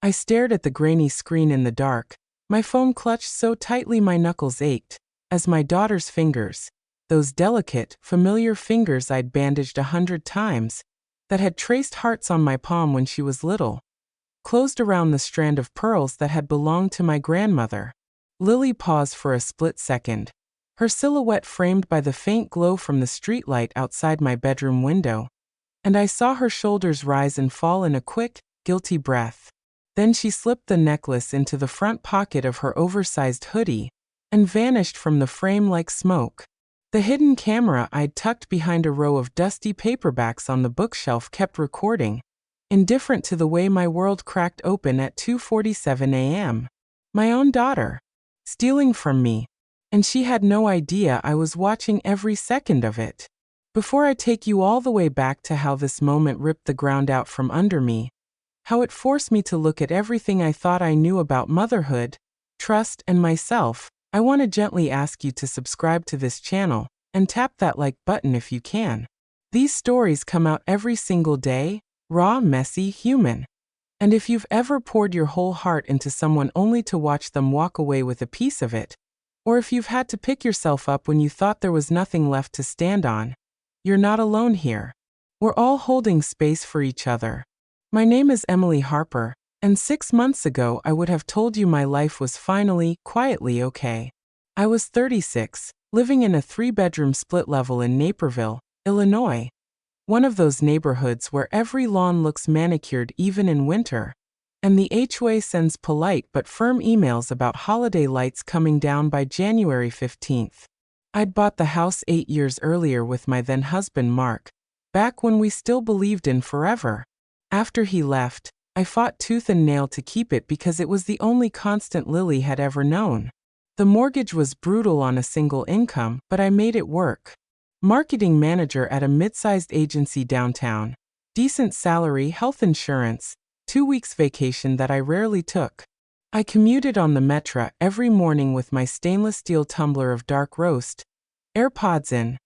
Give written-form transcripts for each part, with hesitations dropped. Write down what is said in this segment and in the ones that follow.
I stared at the grainy screen in the dark, my phone clutched so tightly my knuckles ached, as my daughter's fingers, those delicate, familiar fingers I'd bandaged 100 times, that had traced hearts on my palm when she was little, closed around the strand of pearls that had belonged to my grandmother. Lily paused for a split second, her silhouette framed by the faint glow from the streetlight outside my bedroom window, and I saw her shoulders rise and fall in a quick, guilty breath. Then she slipped the necklace into the front pocket of her oversized hoodie and vanished from the frame like smoke. The hidden camera I'd tucked behind a row of dusty paperbacks on the bookshelf kept recording, indifferent to the way my world cracked open at 2:47 a.m. My own daughter, stealing from me, and she had no idea I was watching every second of it. Before I take you all the way back to how this moment ripped the ground out from under me, how it forced me to look at everything I thought I knew about motherhood, trust, and myself, I want to gently ask you to subscribe to this channel and tap that like button if you can. These stories come out every single day, raw, messy, human. And if you've ever poured your whole heart into someone only to watch them walk away with a piece of it, or if you've had to pick yourself up when you thought there was nothing left to stand on, you're not alone here. We're all holding space for each other. My name is Emily Harper, and 6 months ago I would have told you my life was finally, quietly okay. I was 36, living in a 3-bedroom split level in Naperville, Illinois. One of those neighborhoods where every lawn looks manicured even in winter, and the HOA sends polite but firm emails about holiday lights coming down by January 15th. I'd bought the house 8 years earlier with my then-husband Mark, back when we still believed in forever. After he left, I fought tooth and nail to keep it because it was the only constant Lily had ever known. The mortgage was brutal on a single income, but I made it work. Marketing manager at a mid-sized agency downtown, decent salary, health insurance, 2 weeks vacation that I rarely took. I commuted on the Metra every morning with my stainless steel tumbler of dark roast, AirPods in,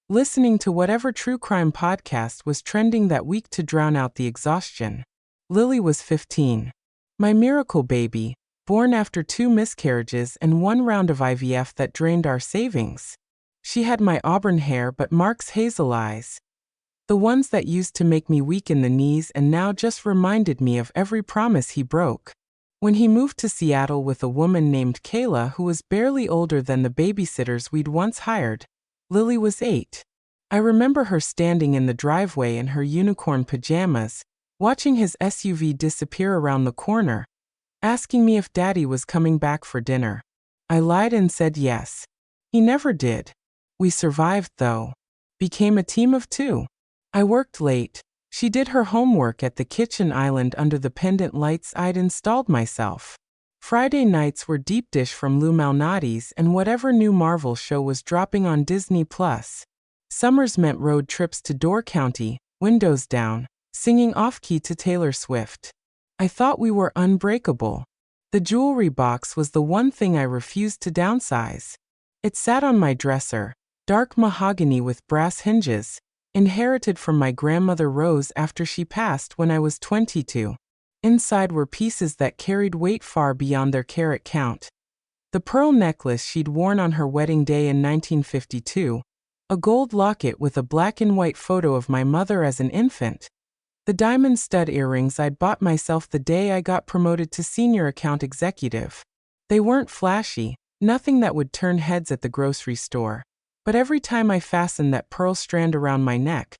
listening to whatever true crime podcast was trending that week to drown out the exhaustion. Lily was 15. My miracle baby, born after 2 miscarriages and 1 round of IVF that drained our savings. She had my auburn hair but Mark's hazel eyes, the ones that used to make me weak in the knees and now just reminded me of every promise he broke. When he moved to Seattle with a woman named Kayla who was barely older than the babysitters we'd once hired, Lily was 8. I remember her standing in the driveway in her unicorn pajamas, watching his SUV disappear around the corner, asking me if Daddy was coming back for dinner. I lied and said yes. He never did. We survived though. Became a team of 2. I worked late. She did her homework at the kitchen island under the pendant lights I'd installed myself. Friday nights were deep dish from Lou Malnati's and whatever new Marvel show was dropping on Disney+. Summers meant road trips to Door County, windows down, singing off-key to Taylor Swift. I thought we were unbreakable. The jewelry box was the one thing I refused to downsize. It sat on my dresser, dark mahogany with brass hinges, inherited from my grandmother Rose after she passed when I was 22. Inside were pieces that carried weight far beyond their carat count. The pearl necklace she'd worn on her wedding day in 1952, a gold locket with a black and white photo of my mother as an infant, the diamond stud earrings I'd bought myself the day I got promoted to senior account executive. They weren't flashy, nothing that would turn heads at the grocery store, but every time I fastened that pearl strand around my neck,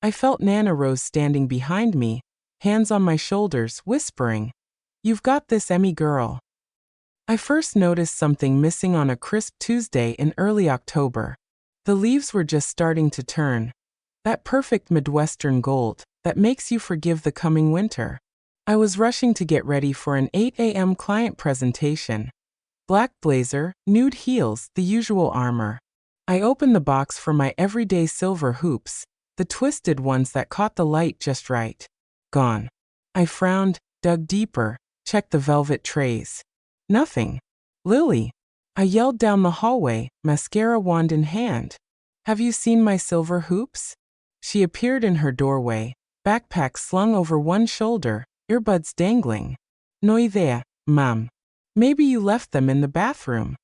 I felt Nana Rose standing behind me, hands on my shoulders, whispering, "You've got this, Emmy girl." I first noticed something missing on a crisp Tuesday in early October. The leaves were just starting to turn, that perfect Midwestern gold that makes you forgive the coming winter. I was rushing to get ready for an 8 a.m. client presentation. Black blazer, nude heels, the usual armor. I opened the box for my everyday silver hoops, the twisted ones that caught the light just right. Gone. I frowned, dug deeper, checked the velvet trays. Nothing. Lily. I yelled down the hallway, mascara wand in hand. "Have you seen my silver hoops?" She appeared in her doorway, backpack slung over one shoulder, earbuds dangling. No idea, Mom. Maybe you left them in the bathroom.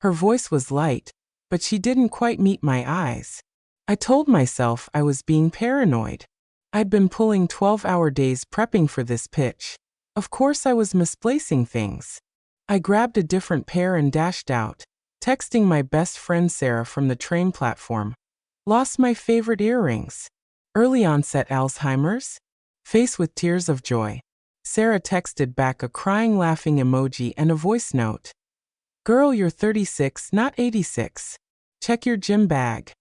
Her voice was light, but she didn't quite meet my eyes. I told myself I was being paranoid. I'd been pulling 12-hour days prepping for this pitch. Of course I was misplacing things. I grabbed a different pair and dashed out, texting my best friend Sarah from the train platform. Lost my favorite earrings. Early onset Alzheimer's? Face with tears of joy. Sarah texted back a crying laughing emoji and a voice note. Girl, you're 36, not 86. Check your gym bag.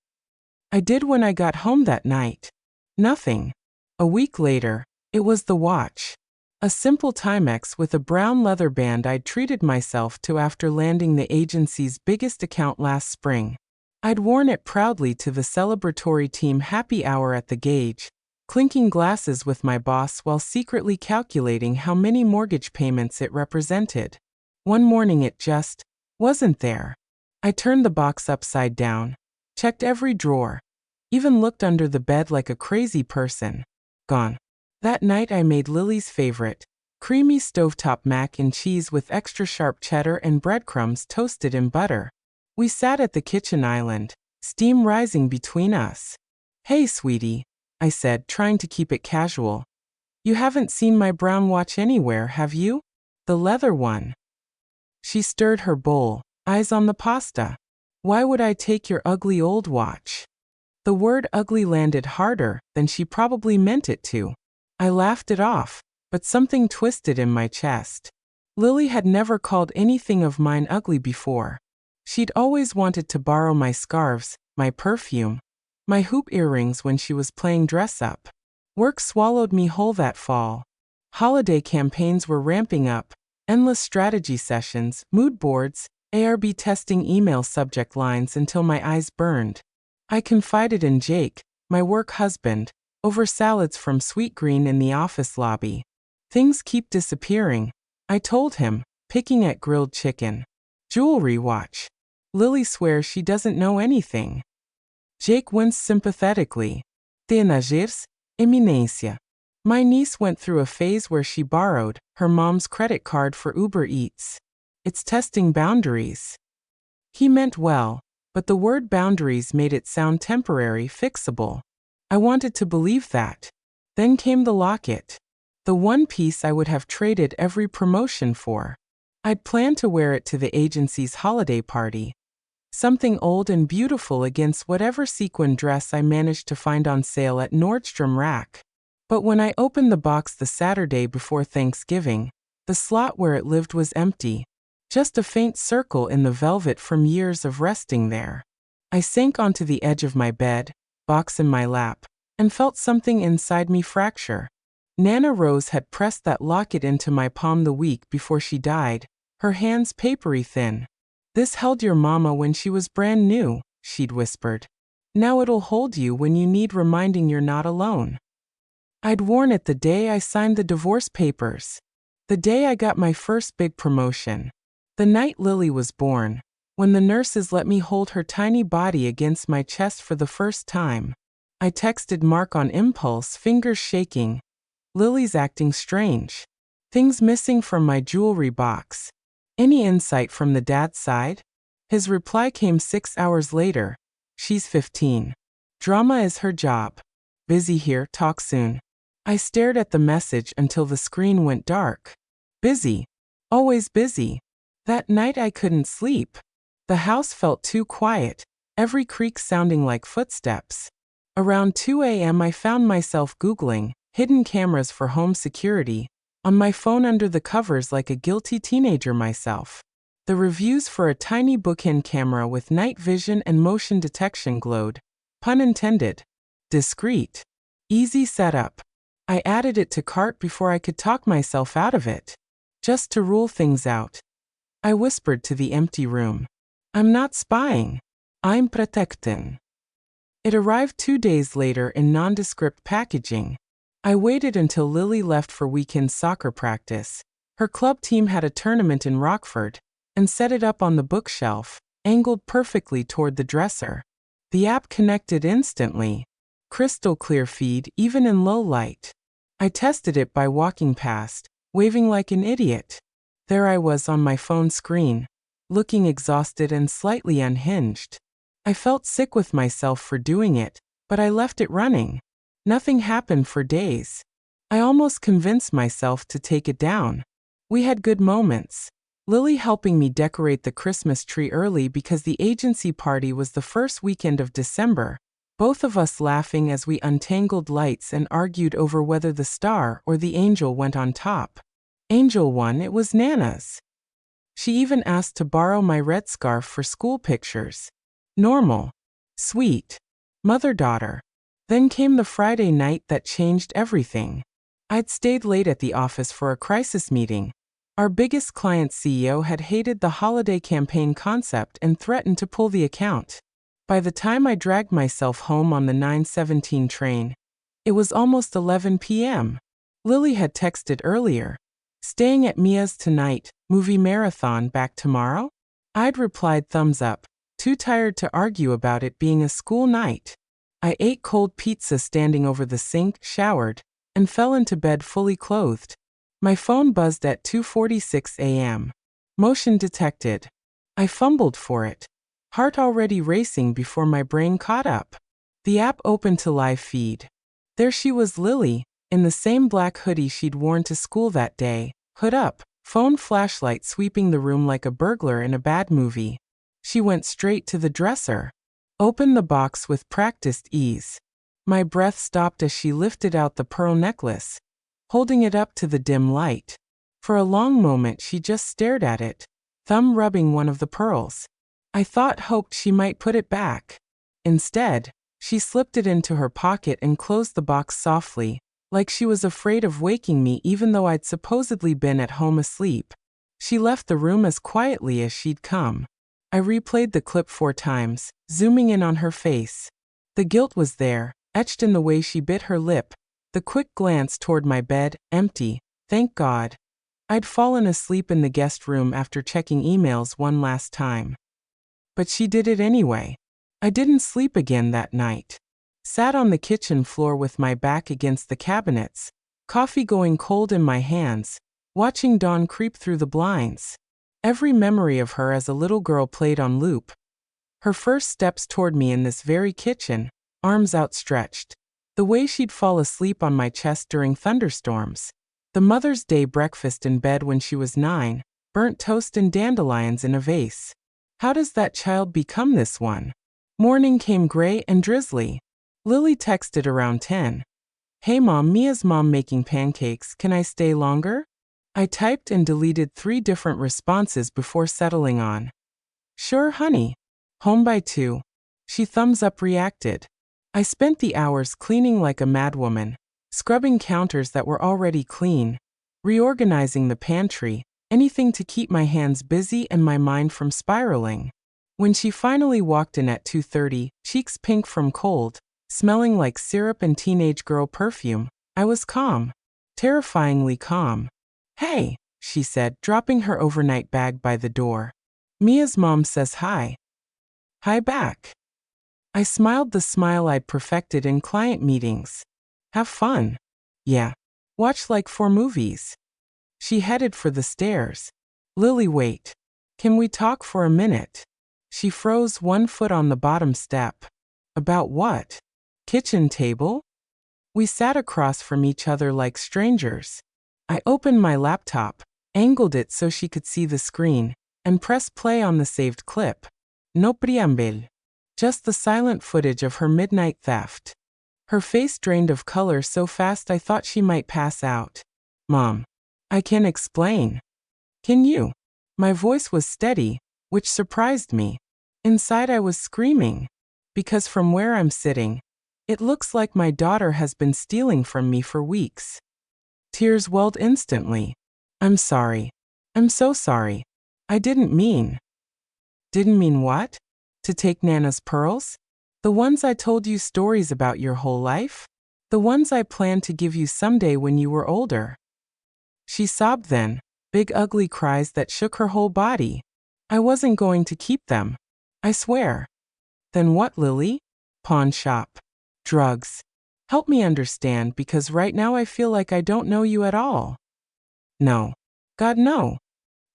I did when I got home that night. Nothing. A week later, it was the watch. A simple Timex with a brown leather band I'd treated myself to after landing the agency's biggest account last spring. I'd worn it proudly to the celebratory team happy hour at the gauge, clinking glasses with my boss while secretly calculating how many mortgage payments it represented. One morning it just wasn't there. I turned the box upside down, checked every drawer, even looked under the bed like a crazy person. Gone. That night I made Lily's favorite, creamy stovetop mac and cheese with extra sharp cheddar and breadcrumbs toasted in butter. We sat at the kitchen island, steam rising between us. Hey, sweetie, I said, trying to keep it casual. You haven't seen my brown watch anywhere, have you? The leather one. She stirred her bowl, eyes on the pasta. Why would I take your ugly old watch? The word ugly landed harder than she probably meant it to. I laughed it off, but something twisted in my chest. Lily had never called anything of mine ugly before. She'd always wanted to borrow my scarves, my perfume, my hoop earrings when she was playing dress-up. Work swallowed me whole that fall. Holiday campaigns were ramping up, endless strategy sessions, mood boards, ARB testing email subject lines until my eyes burned. I confided in Jake, my work husband, over salads from Sweet Green in the office lobby. Things keep disappearing, I told him, picking at grilled chicken. Jewelry watch. Lily swears she doesn't know anything. Jake winced sympathetically. Teenagers, Eminencia. My niece went through a phase where she borrowed her mom's credit card for Uber Eats. It's testing boundaries. He meant well, but the word boundaries made it sound temporary, fixable. I wanted to believe that. Then came the locket. The one piece I would have traded every promotion for. I'd planned to wear it to the agency's holiday party. Something old and beautiful against whatever sequin dress I managed to find on sale at Nordstrom Rack. But when I opened the box the Saturday before Thanksgiving, the slot where it lived was empty. Just a faint circle in the velvet from years of resting there. I sank onto the edge of my bed, box in my lap, and felt something inside me fracture. Nana Rose had pressed that locket into my palm the week before she died, her hands papery thin. This held your mama when she was brand new, she'd whispered. Now it'll hold you when you need reminding you're not alone. I'd worn it the day I signed the divorce papers. The day I got my first big promotion. The night Lily was born, when the nurses let me hold her tiny body against my chest for the first time. I texted Mark on impulse, fingers shaking. Lily's acting strange. Things missing from my jewelry box. Any insight from the dad's side? His reply came 6 hours later. She's 15. Drama is her job. Busy here, talk soon. I stared at the message until the screen went dark. Busy. Always busy. That night I couldn't sleep. The house felt too quiet, every creak sounding like footsteps. Around 2 a.m. I found myself Googling hidden cameras for home security, on my phone under the covers like a guilty teenager myself. The reviews for a tiny bookend camera with night vision and motion detection glowed. Pun intended. Discreet. Easy setup. I added it to cart before I could talk myself out of it. Just to rule things out. I whispered to the empty room. I'm not spying. I'm protecting. It arrived 2 days later in nondescript packaging. I waited until Lily left for weekend soccer practice. Her club team had a tournament in Rockford, and set it up on the bookshelf, angled perfectly toward the dresser. The app connected instantly. Crystal clear feed even in low light. I tested it by walking past, waving like an idiot. There I was on my phone screen, looking exhausted and slightly unhinged. I felt sick with myself for doing it, but I left it running. Nothing happened for days. I almost convinced myself to take it down. We had good moments. Lily helping me decorate the Christmas tree early because the agency party was the first weekend of December. Both of us laughing as we untangled lights and argued over whether the star or the angel went on top. Angel won, it was Nana's. She even asked to borrow my red scarf for school pictures. Normal. Sweet. Mother-daughter. Then came the Friday night that changed everything. I'd stayed late at the office for a crisis meeting. Our biggest client CEO had hated the holiday campaign concept and threatened to pull the account. By the time I dragged myself home on the 9:17 train, it was almost 11 p.m. Lily had texted earlier, "Staying at Mia's tonight, movie marathon back tomorrow?" I'd replied thumbs up, too tired to argue about it being a school night. I ate cold pizza standing over the sink, showered, and fell into bed fully clothed. My phone buzzed at 2:46 a.m. Motion detected. I fumbled for it, heart already racing before my brain caught up. The app opened to live feed. There she was, Lily, in the same black hoodie she'd worn to school that day, hood up, phone flashlight sweeping the room like a burglar in a bad movie. She went straight to the dresser, opened the box with practiced ease. My breath stopped as she lifted out the pearl necklace, holding it up to the dim light. For a long moment she just stared at it, thumb rubbing one of the pearls. I hoped she might put it back. Instead, she slipped it into her pocket and closed the box softly, like she was afraid of waking me even though I'd supposedly been at home asleep. She left the room as quietly as she'd come. I replayed the clip 4 times, zooming in on her face. The guilt was there, etched in the way she bit her lip, the quick glance toward my bed, empty, thank God. I'd fallen asleep in the guest room after checking emails one last time. But she did it anyway. I didn't sleep again that night. Sat on the kitchen floor with my back against the cabinets, coffee going cold in my hands, watching dawn creep through the blinds. Every memory of her as a little girl played on loop. Her first steps toward me in this very kitchen, arms outstretched. The way she'd fall asleep on my chest during thunderstorms. The Mother's Day breakfast in bed when she was 9, burnt toast and dandelions in a vase. How does that child become this one? Morning came gray and drizzly. Lily texted around 10. "Hey mom, Mia's mom making pancakes, can I stay longer?" I typed and deleted 3 different responses before settling on, "Sure honey. Home by 2. She thumbs up reacted. I spent the hours cleaning like a madwoman, scrubbing counters that were already clean, reorganizing the pantry, anything to keep my hands busy and my mind from spiraling. When she finally walked in at 2:30, cheeks pink from cold, smelling like syrup and teenage girl perfume, I was calm. Terrifyingly calm. "Hey," she said, dropping her overnight bag by the door. "Mia's mom says hi." Hi back. I smiled the smile I'd perfected in client meetings. "Have fun." "Yeah. Watch like 4 movies." She headed for the stairs. "Lily, wait. Can we talk for a minute?" She froze, one foot on the bottom step. "About what?" "Kitchen table?" We sat across from each other like strangers. I opened my laptop, angled it so she could see the screen, and pressed play on the saved clip. No preamble. Just the silent footage of her midnight theft. Her face drained of color so fast I thought she might pass out. "Mom, I can explain." "Can you?" My voice was steady, which surprised me. Inside I was screaming. Because from where I'm sitting, it looks like my daughter has been stealing from me for weeks. Tears welled instantly. "I'm sorry. I'm so sorry. I didn't mean." "Didn't mean what? To take Nana's pearls? The ones I told you stories about your whole life? The ones I planned to give you someday when you were older?" She sobbed then, big ugly cries that shook her whole body. "I wasn't going to keep them. I swear." "Then what, Lily?" "Pawn shop. Drugs. Help me understand because right now I feel like I don't know you at all." No. God, no.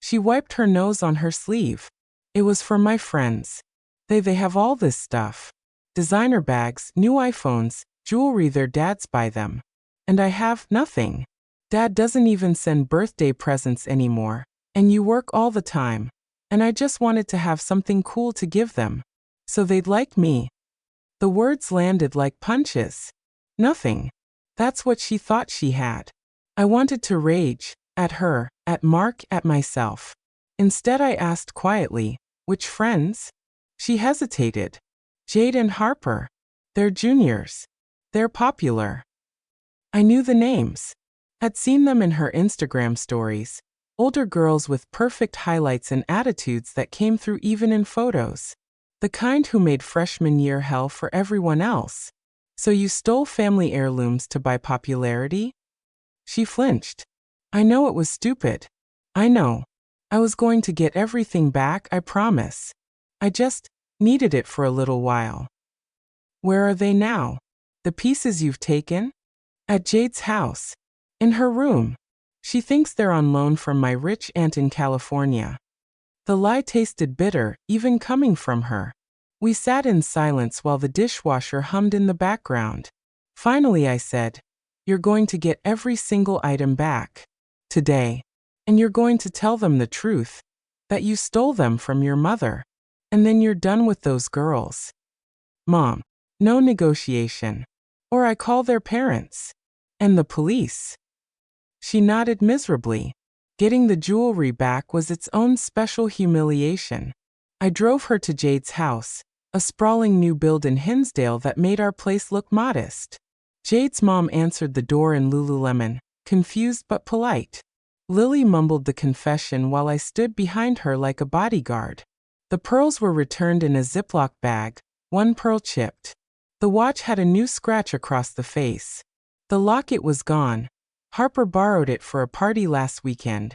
She wiped her nose on her sleeve. It was for my friends. They have all this stuff. Designer bags, new iPhones, jewelry their dads buy them. And I have nothing. Dad doesn't even send birthday presents anymore. And you work all the time. And I just wanted to have something cool to give them. So they'd like me. The words landed like punches. Nothing. That's what she thought she had. I wanted to rage. At her, at Mark, at myself. Instead I asked quietly, which friends? She hesitated. Jade and Harper. They're juniors. They're popular. I knew the names. Had seen them in her Instagram stories. Older girls with perfect highlights and attitudes that came through even in photos. The kind who made freshman year hell for everyone else. So you stole family heirlooms to buy popularity? She flinched. I know it was stupid. I know. I was going to get everything back, I promise. I just needed it for a little while. Where are they now? The pieces you've taken? At Jade's house. In her room. She thinks they're on loan from my rich aunt in California. The lie tasted bitter, even coming from her. We sat in silence while the dishwasher hummed in the background. Finally I said, "You're going to get every single item back. Today. And you're going to tell them the truth. That you stole them from your mother. And then you're done with those girls." Mom. No negotiation. Or I call their parents. And the police. She nodded miserably. Getting the jewelry back was its own special humiliation. I drove her to Jade's house, a sprawling new build in Hinsdale that made our place look modest. Jade's mom answered the door in Lululemon, confused but polite. Lily mumbled the confession while I stood behind her like a bodyguard. The pearls were returned in a Ziploc bag, one pearl chipped. The watch had a new scratch across the face. The locket was gone. Harper borrowed it for a party last weekend,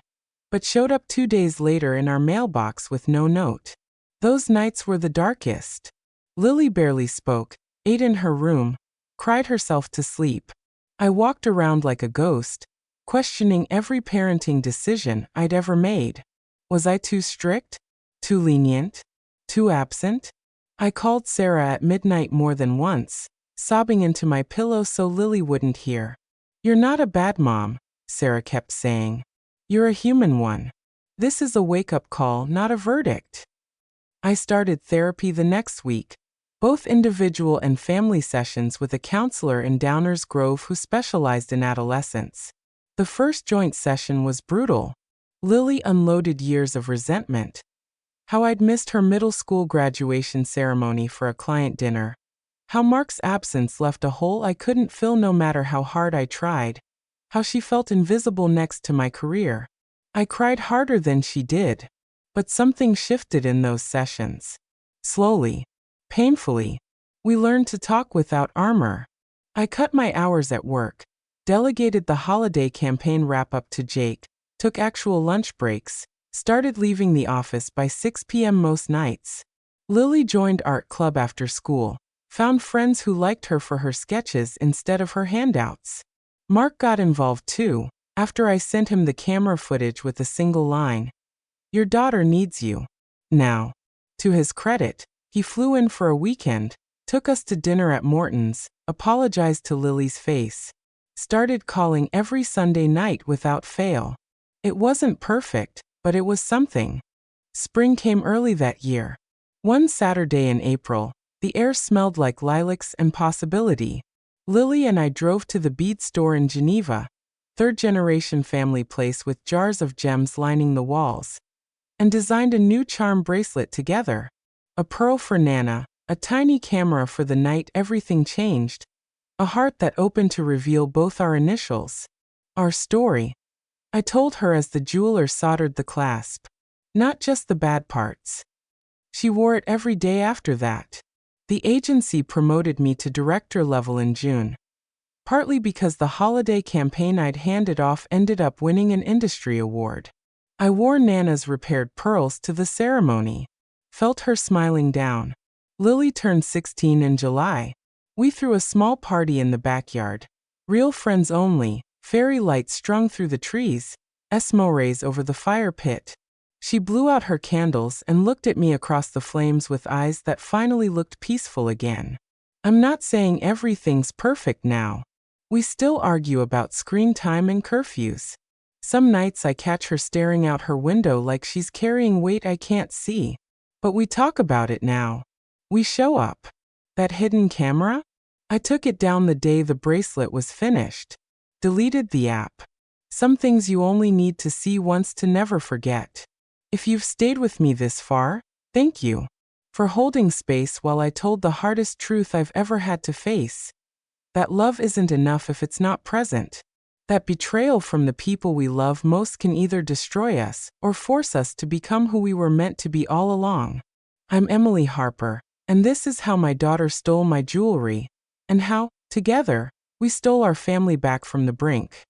but showed up 2 days later in our mailbox with no note. Those nights were the darkest. Lily barely spoke, ate in her room, cried herself to sleep. I walked around like a ghost, questioning every parenting decision I'd ever made. Was I too strict? Too lenient? Too absent? I called Sarah at midnight more than once, sobbing into my pillow so Lily wouldn't hear. "You're not a bad mom," Sarah kept saying. "You're a human one. This is a wake-up call, not a verdict." I started therapy the next week, both individual and family sessions with a counselor in Downers Grove who specialized in adolescence. The first joint session was brutal. Lily unloaded years of resentment. How I'd missed her middle school graduation ceremony for a client dinner. How Mark's absence left a hole I couldn't fill no matter how hard I tried. How she felt invisible next to my career. I cried harder than she did. But something shifted in those sessions. Slowly. Painfully. We learned to talk without armor. I cut my hours at work. Delegated the holiday campaign wrap-up to Jake. Took actual lunch breaks. Started leaving the office by 6 p.m. most nights. Lily joined art club after school. Found friends who liked her for her sketches instead of her handouts. Mark got involved too, after I sent him the camera footage with a single line. "Your daughter needs you." Now. To his credit, he flew in for a weekend, took us to dinner at Morton's, apologized to Lily's face. Started calling every Sunday night without fail. It wasn't perfect, but it was something. Spring came early that year. One Saturday in April, the air smelled like lilacs and possibility. Lily and I drove to the bead store in Geneva, third-generation family place with jars of gems lining the walls, and designed a new charm bracelet together. A pearl for Nana, a tiny camera for the night everything changed, a heart that opened to reveal both our initials. Our story. I told her as the jeweler soldered the clasp. Not just the bad parts. She wore it every day after that. The agency promoted me to director level in June. Partly because the holiday campaign I'd handed off ended up winning an industry award. I wore Nana's repaired pearls to the ceremony. Felt her smiling down. Lily turned 16 in July. We threw a small party in the backyard. Real friends only, fairy lights strung through the trees, Esmo rays over the fire pit. She blew out her candles and looked at me across the flames with eyes that finally looked peaceful again. I'm not saying everything's perfect now. We still argue about screen time and curfews. Some nights I catch her staring out her window like she's carrying weight I can't see. But we talk about it now. We show up. That hidden camera? I took it down the day the bracelet was finished. Deleted the app. Some things you only need to see once to never forget. If you've stayed with me this far, thank you for holding space while I told the hardest truth I've ever had to face. That love isn't enough if it's not present. That betrayal from the people we love most can either destroy us or force us to become who we were meant to be all along. I'm Emily Harper, and this is how my daughter stole my jewelry, and how, together, we stole our family back from the brink.